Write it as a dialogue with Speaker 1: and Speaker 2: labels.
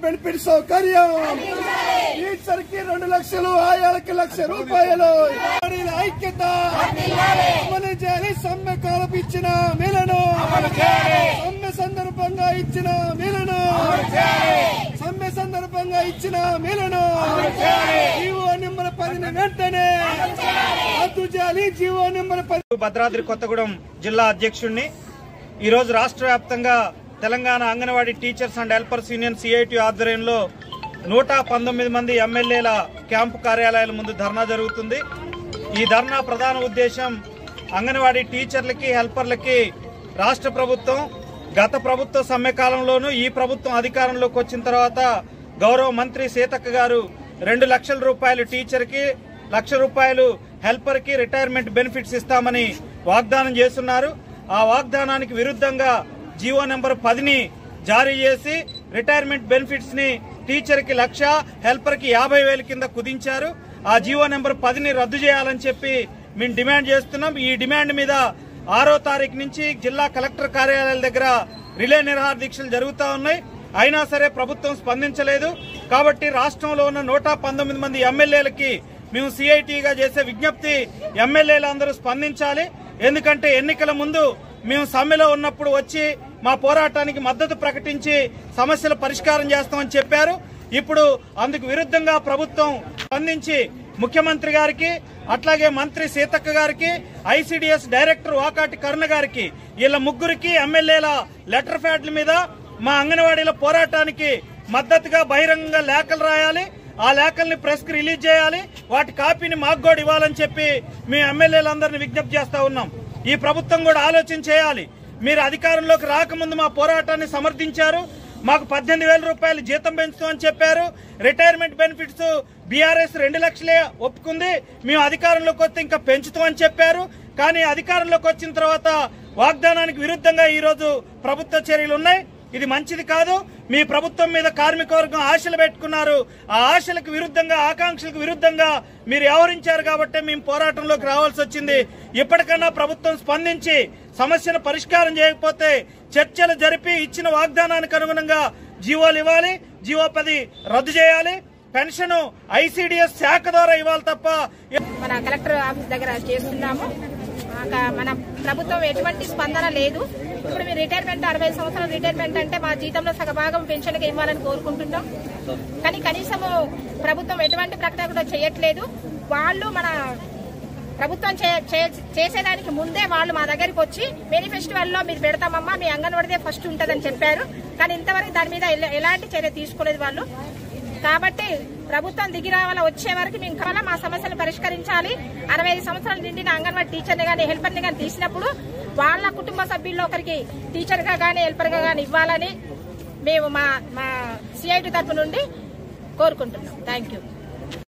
Speaker 1: Benefit సౌకర్యం టీచర్కి 2 లక్షలు ఆయాలకి ₹1,00,000 ఐక్యత అమలు చేయాలి సమ్మె కాలపు ఇచ్చిన మేలను సమ్మె సందర్భంగా ఇచ్చిన మేలను సమ్మె సందర్భంగా ఇచ్చిన మేలను జీవో నెంబర్ 10 వెంటనే రద్దు చేయాలి జీవో నెంబర్ 10
Speaker 2: భద్రాద్రి కొత్తగూడెం జిల్లా అధ్యక్షుడిని ఈ రోజు రాష్ట్ర వ్యాప్తంగా Telangana anganwadi teachers and helpers union CIT ఆధ్వర్యంలో 119 మంది ఎమ్మెల్యేల క్యాంపు కార్యాలయాల ముందు ధర్నా జరుగుతుంది। ఈ ధర్నా ప్రధాన ఉద్దేశం అంగన్వాడీ టీచర్లకి హెల్పర్లకి రాష్ట్ర ప్రభుత్వం గత ప్రభుత్వ సమ్మె కాలంలోనూ ఈ ప్రభుత్వం అధికారంలోకి వచ్చిన తర్వాత గౌరవ మంత్రి సీతక్క గారు 2 లక్షల రూపాయలు టీచర్కి ₹1,00,000 హెల్పర్కి రిటైర్మెంట్ బెనిఫిట్స్ ఇస్తామని వాగ్దానం చేస్తున్నారు। ఆ వాగ్దానానికి విరుద్ధంగా జీవో నెంబర్ 10ని జారీ చేసి రిటైర్మెంట్ బెనిఫిట్స్ ని టీచర్కి 1,00,000 హెల్పర్కి 50,000 కింద కుదించారు। ఆ జీవో నెంబర్ 10ని రద్దు చేయాలని చెప్పి మేము డిమాండ్ చేస్తున్నాం। ఈ డిమాండ్ మీద 6వ తారీఖు నుంచి జిల్లా కలెక్టర్ కార్యాలయాల దగ్గర రిలే నిరాహార దీక్షలు జరుగుతూ ఉన్నాయి। అయినా సరే ప్రభుత్వం స్పందించలేదు। కాబట్టి రాష్ట్రంలో ఉన్న 119 మంది ఎమ్మెల్యేలకి మేము సిఐటిగా చేసే విజ్ఞప్తి ఎమ్మెల్యేలందరూ స్పందించాలి। ఎందుకంటే ఎన్నికల ముందు మేము సమ్మెలో ఉన్నప్పుడు వచ్చి మా పోరాటానికి మద్దతు ప్రకటించి సమస్యల పరిష్కారం చేస్తామని చెప్పారు। ఇప్పుడు అందుకు విరుద్ధంగా ప్రభుత్వం స్పందించి ముఖ్యమంత్రి గారికి అట్లాగే మంత్రి సీతక్క గారికి ఐసిడిఎస్ డైరెక్టర్ వాకాటి కరుణ గారికి వీళ్ళ ముగ్గురికి ఎమ్మెల్యేల లెటర్ ప్యాడ్ల మీద మా అంగన్వాడీల పోరాటానికి మద్దతుగా బహిరంగంగా లేఖలు రాయాలి। ఆ లేఖల్ని ప్రెస్ కి రిలీజ్ చేయాలి। వాటి కాపీని మాకు కూడా ఇవ్వాలని చెప్పి మీ ఎమ్మెల్యేలందరినీ విజ్ఞప్తి చేస్తా ఉన్నాం। ఈ ప్రభుత్వం కూడా ఆలోచన చేయాలి। మీరు అధికారంలోకి రాకముందు మా పోరాటాన్ని సమర్థించారు। మాకు 18,000 రూపాయలు జీతం పెంచుతామని చెప్పారు। రిటైర్మెంట్ బెనిఫిట్స్ బీఆర్ఎస్ 2 లక్షలే ఒప్పుకుంది। మేము అధికారంలోకి వస్తే ఇంకా పెంచుతామని చెప్పారు। కానీ అధికారంలోకి వచ్చిన తర్వాత వాగ్దానానికి విరుద్ధంగా ఈ రోజు ప్రభుత్వ చర్యలు ఉన్నాయి। ఇది మంచిది కాదు। మీ ప్రభుత్వం మీద కార్మిక వర్గం ఆశలు పెట్టుకున్నారు। ఆ ఆశలకు విరుద్ధంగా ఆకాంక్షలకు విరుద్ధంగా మీరు వ్యవహరించారు కాబట్టి మేము పోరాటంలోకి రావాల్సి వచ్చింది। ఇప్పటికన్నా ప్రభుత్వం స్పందించి సమస్యను పరిష్కారం చేయకపోతే చర్చలు జరిపి ఇచ్చిన వాగ్దానానికి అనుగుణంగా జీవోలు ఇవ్వాలి। జీవో 10 రద్దు చేయాలి। పెన్షన్ ఐసిడిఎస్ శాఖ ద్వారా ఇవ్వాలి తప్ప
Speaker 3: మన కలెక్టర్ ఆఫీస్ దగ్గర చేస్తున్నాము। మన ప్రభుత్వం ఎటువంటి స్పందన లేదు। ఇప్పుడు మీ రిటైర్మెంట్ 60 సంవత్సరాల రిటైర్మెంట్ అంటే మా జీతంలో సగభాగం పెన్షన్కి ఇవ్వాలని కోరుకుంటున్నాం। కానీ కనీసం ప్రభుత్వం ఎటువంటి ప్రకటన కూడా చేయట్లేదు। వాళ్ళు మన ప్రభుత్వం చేసేదానికి ముందే వాళ్ళు మా దగ్గరికి వచ్చి మేనిఫెస్టోలో మీరు పెడతామమ్మా మీ అంగన్వాడిదే ఫస్ట్ ఉంటుందని చెప్పారు। కానీ ఇంతవరకు దాని మీద ఎలాంటి చర్య తీసుకోలేదు వాళ్ళు। కాబట్టి ప్రభుత్వం దిగి రావాల వచ్చే వరకు మేము కావాలా మా సమస్యలు పరిష్కరించాలి। 65 సంవత్సరాలు నిండిన అంగన్వాడీ టీచర్ని కానీ హెల్పర్ని కానీ తీసినప్పుడు వాళ్ళ కుటుంబ సభ్యుల్లో ఒకరికి టీచర్గా కానీ హెల్పర్గా కానీ ఇవ్వాలని మేము మా సిఐటి తరఫు నుండి కోరుకుంటున్నాం। Thank you.